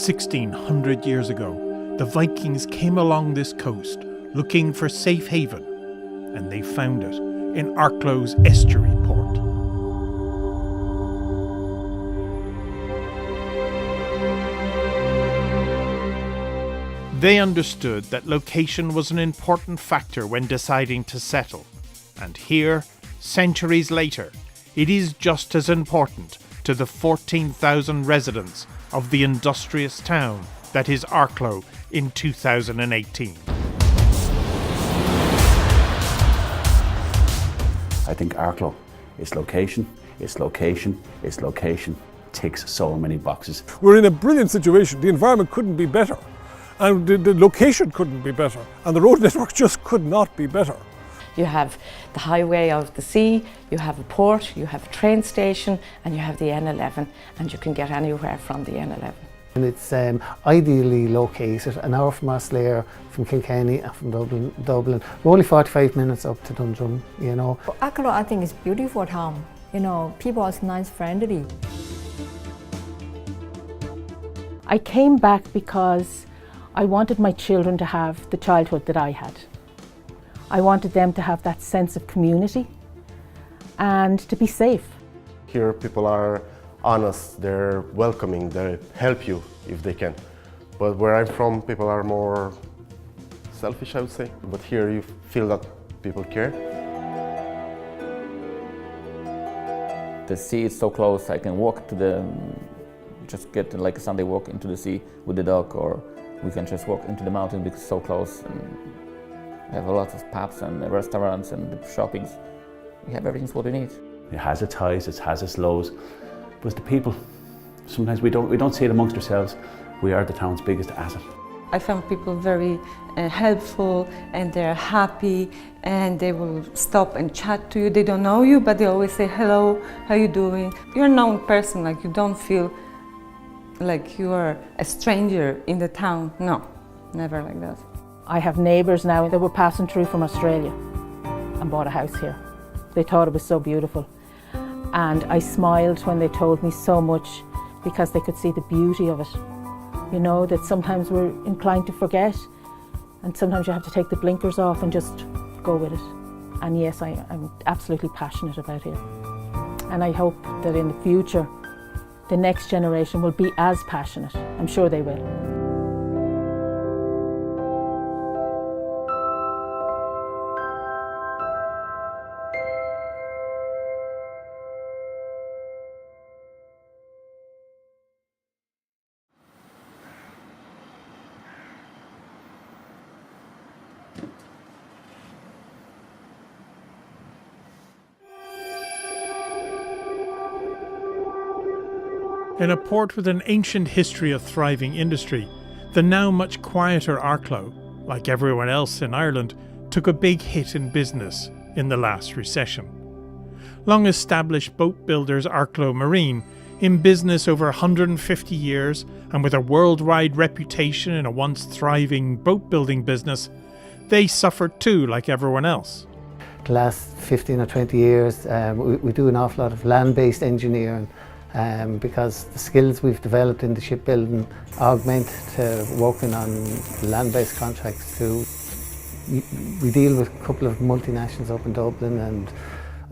1600 years ago, the Vikings came along this coast looking for safe haven, and they found it in Arklow's estuary port. They understood that location was an important factor when deciding to settle, and here, centuries later, it is just as important to the 14,000 residents of the industrious town that is Arklow in 2018. I think Arklow, its location, ticks so many boxes. We're in a brilliant situation. The environment couldn't be better, and the location couldn't be better, and the road network just could not be better. You have the highway out of the sea, you have a port, you have a train station, and you have the N11, and you can get anywhere from the N11. And it's ideally located, an hour from Osler, from Kilkenny and from Dublin. We're only 45 minutes up to Dundrum, you know. Arklow, I think, is beautiful town. You know, people are nice, friendly. I came back because I wanted my children to have the childhood that I had. I wanted them to have that sense of community and to be safe. Here people are honest, they're welcoming, they help you if they can. But where I'm from, people are more selfish, I would say. But here you feel that people care. The sea is so close, I can walk to just get like a Sunday walk into the sea with the dog, or we can just walk into the mountain because it's so close. And we have a lot of pubs and restaurants and shoppings. We have everything what we need. It has its highs, it has its lows, but it's the people. Sometimes we don't see it amongst ourselves. We are the town's biggest asset. I found people very helpful, and they're happy, and they will stop and chat to you. They don't know you, but they always say, hello, how you doing? You're a known person, like you don't feel like you are a stranger in the town. No, never like that. I have neighbours now that were passing through from Australia and bought a house here. They thought it was so beautiful. And I smiled when they told me so much, because they could see the beauty of it. You know, that sometimes we're inclined to forget, and sometimes you have to take the blinkers off and just go with it. And yes, I'm absolutely passionate about here. And I hope that in the future, the next generation will be as passionate. I'm sure they will. In a port with an ancient history of thriving industry, the now much quieter Arklow, like everyone else in Ireland, took a big hit in business in the last recession. Long-established boat builders Arklow Marine, in business over 150 years and with a worldwide reputation in a once thriving boat building business, they suffered too, like everyone else. The last 15 or 20 years, we do an awful lot of land-based engineering. Because the skills we've developed in the shipbuilding augment to working on land-based contracts too. We deal with a couple of multinationals up in Dublin and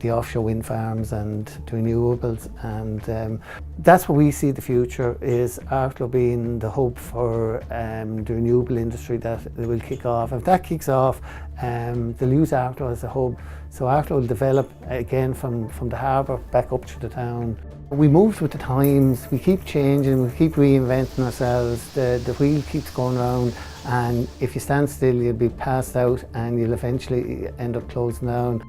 the offshore wind farms and the renewables, and that's what we see the future is Arklow being the hub for the renewable industry that will kick off. If that kicks off, they'll use Arklow as a hub. So Arklow will develop again from the harbour back up to the town. We moved with the times, we keep changing, we keep reinventing ourselves, the wheel keeps going round, and if you stand still you'll be passed out and you'll eventually end up closing down.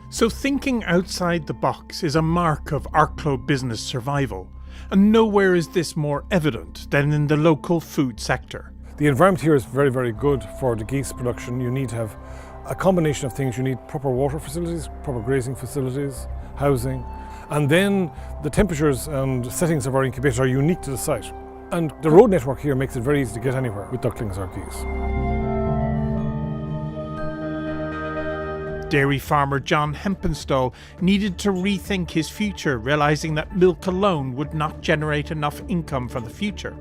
So thinking outside the box is a mark of Arklow business survival, and nowhere is this more evident than in the local food sector. The environment here is very, very good for the geese production. You need to have a combination of things. You need proper water facilities, proper grazing facilities, housing. And then the temperatures and settings of our incubator are unique to the site. And the road network here makes it very easy to get anywhere with ducklings or geese. Dairy farmer John Hempenstall needed to rethink his future, realising that milk alone would not generate enough income for the future.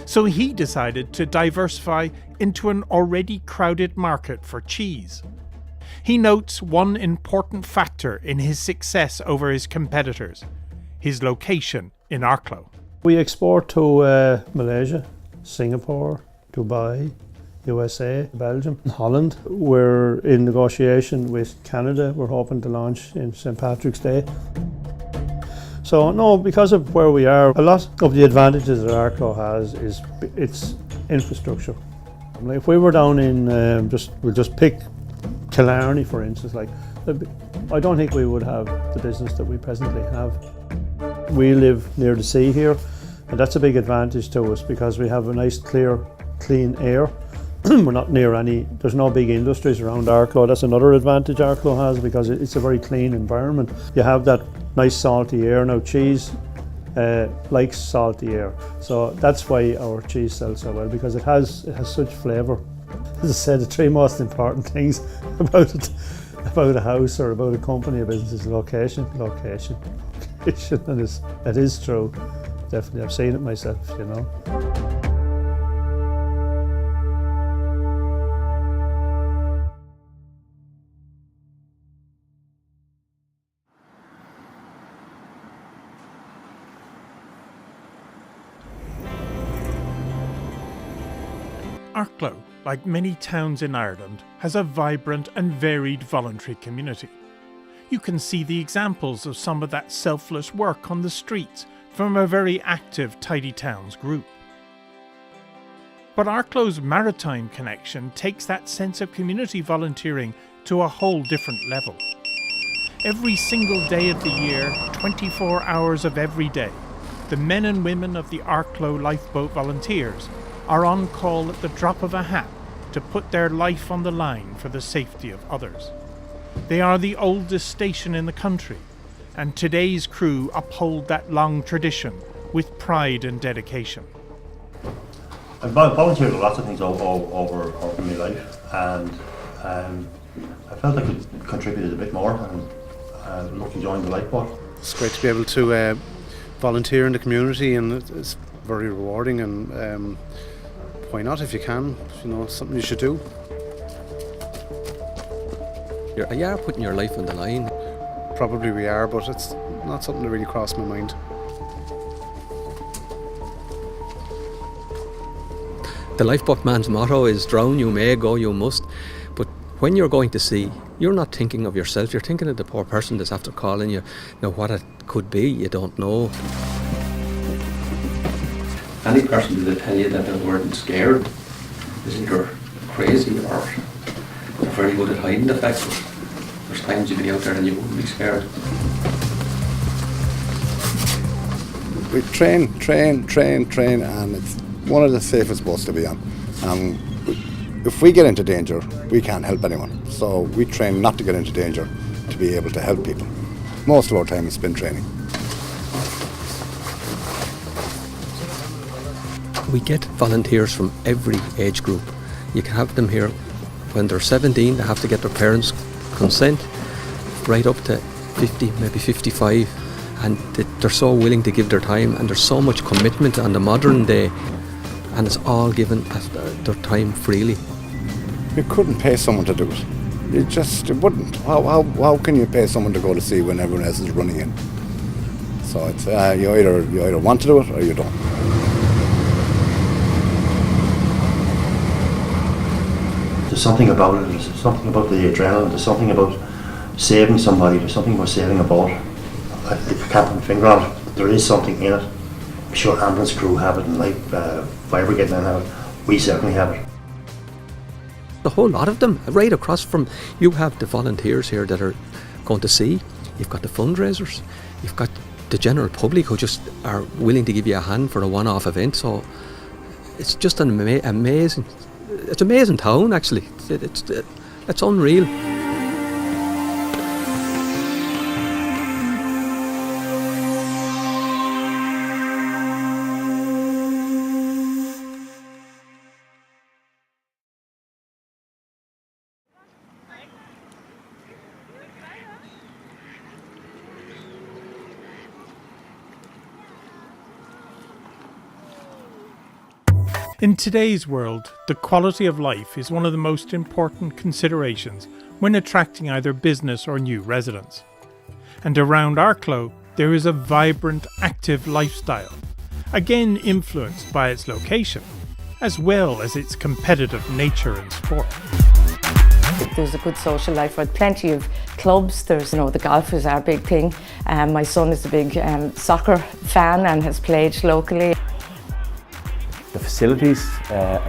So he decided to diversify into an already crowded market for cheese. He notes one important factor in his success over his competitors: his location in Arklow. We export to Malaysia, Singapore, Dubai, USA, Belgium, Holland. We're in negotiation with Canada. We're hoping to launch in St. Patrick's Day. So no, because of where we are, a lot of the advantages that Arklow has is its infrastructure. Like if we were down in, we'll just pick Killarney for instance, like I don't think we would have the business that we presently have. We live near the sea here, and that's a big advantage to us because we have a nice clear, clean air. We're not near there's no big industries around Arklow. That's another advantage Arklow has because it's a very clean environment. You have that nice salty air. Now cheese likes salty air, so that's why our cheese sells so well, because it has such flavour. As I said, the three most important things about a house or about a company or business is location, location, location, and it is true. Definitely, I've seen it myself, you know. Arklow, like many towns in Ireland, has a vibrant and varied voluntary community. You can see the examples of some of that selfless work on the streets from a very active Tidy Towns group. But Arklow's maritime connection takes that sense of community volunteering to a whole different level. Every single day of the year, 24 hours of every day, the men and women of the Arklow Lifeboat Volunteers are on call at the drop of a hat to put their life on the line for the safety of others. They are the oldest station in the country, and today's crew uphold that long tradition with pride and dedication. I've volunteered at lots of things over my life, and I felt I could contribute a bit more, and lucky joined the lifeboat. It's great to be able to volunteer in the community, and it's very rewarding, and why not if you can? You know, something you should do. You are putting your life on the line. Probably we are, but it's not something that really crossed my mind. The lifeboat man's motto is drown you may, go you must. But when you're going to sea, you're not thinking of yourself, you're thinking of the poor person that's after calling you. Now what it could be, you don't know. Any person that tell you that they weren't scared is either crazy or they're very good at hiding the fact that there's times you'd be out there and you wouldn't be scared. We train, and it's one of the safest boats to be on. If we get into danger, we can't help anyone. So we train not to get into danger, to be able to help people. Most of our time is spent training. We get volunteers from every age group. You can have them here when they're 17, they have to get their parents' consent, right up to 50, maybe 55, and they're so willing to give their time, and there's so much commitment on the modern day, and it's all given their time freely. You couldn't pay someone to do it. It wouldn't. How can you pay someone to go to sea when everyone else is running in? So it's you either want to do it or you don't. There's something about it, there's something about the adrenaline, there's something about saving somebody, there's something about saving a boat. I can't put my finger on it, but there is something in it. I'm sure ambulance crew have it, and fire brigade men have it. We certainly have it. A whole lot of them, right across from, you have the volunteers here that are going to sea, you've got the fundraisers, you've got the general public who just are willing to give you a hand for a one-off event, so it's just an amazing, it's an amazing town actually, it's unreal. In today's world, the quality of life is one of the most important considerations when attracting either business or new residents. And around Arklow, there is a vibrant, active lifestyle, again influenced by its location, as well as its competitive nature and sport. There's a good social life with plenty of clubs. There's, the golf is our big thing. My son is a big soccer fan and has played locally. The facilities,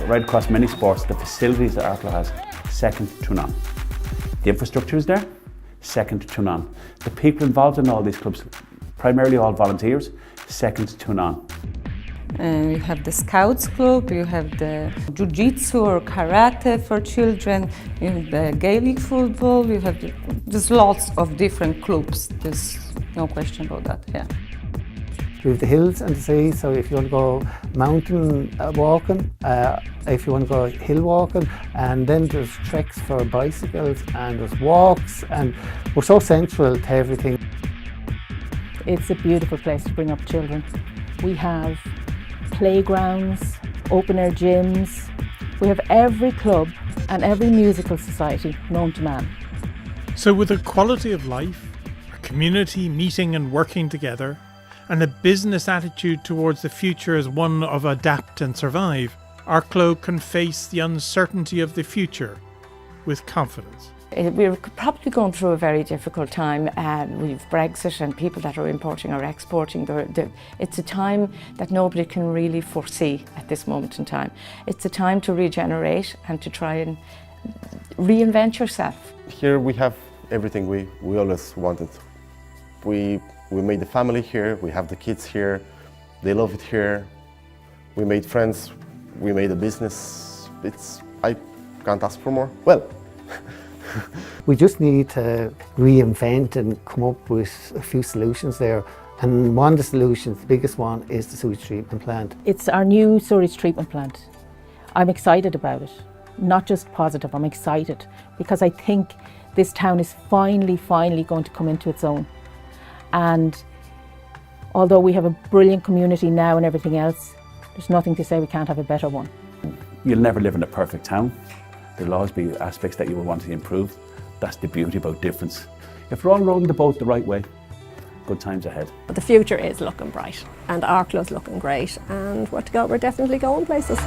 right across many sports, the facilities that Arklow has, second to none. The infrastructure is there, second to none. The people involved in all these clubs, primarily all volunteers, second to none. You have the Scouts Club, you have the Jiu-Jitsu or Karate for children, you have the Gaelic football, you have there's lots of different clubs. There's no question about that, yeah. We have the hills and the sea, so if you want to go mountain walking, if you want to go hill walking, and then there's treks for bicycles and there's walks, and we're so central to everything. It's a beautiful place to bring up children. We have playgrounds, open-air gyms. We have every club and every musical society known to man. So with a quality of life, a community meeting and working together, and a business attitude towards the future as one of adapt and survive, Arklow can face the uncertainty of the future with confidence. We're probably going through a very difficult time. We've Brexit and people that are importing or exporting. It's a time that nobody can really foresee at this moment in time. It's a time to regenerate and to try and reinvent yourself. Here we have everything we always wanted. We made the family here, we have the kids here, they love it here. We made friends, we made a business. I can't ask for more. Well. We just need to reinvent and come up with a few solutions there. And one of the solutions, the biggest one, is the sewage treatment plant. It's our new sewage treatment plant. I'm excited about it. Not just positive, I'm excited because I think this town is finally going to come into its own. And although we have a brilliant community now and everything else, there's nothing to say we can't have a better one. You'll never live in a perfect town. There'll always be aspects that you will want to improve. That's the beauty about difference. If we're all rowing the boat the right way, good times ahead. But the future is looking bright and Arklow's looking great, and we're definitely going places.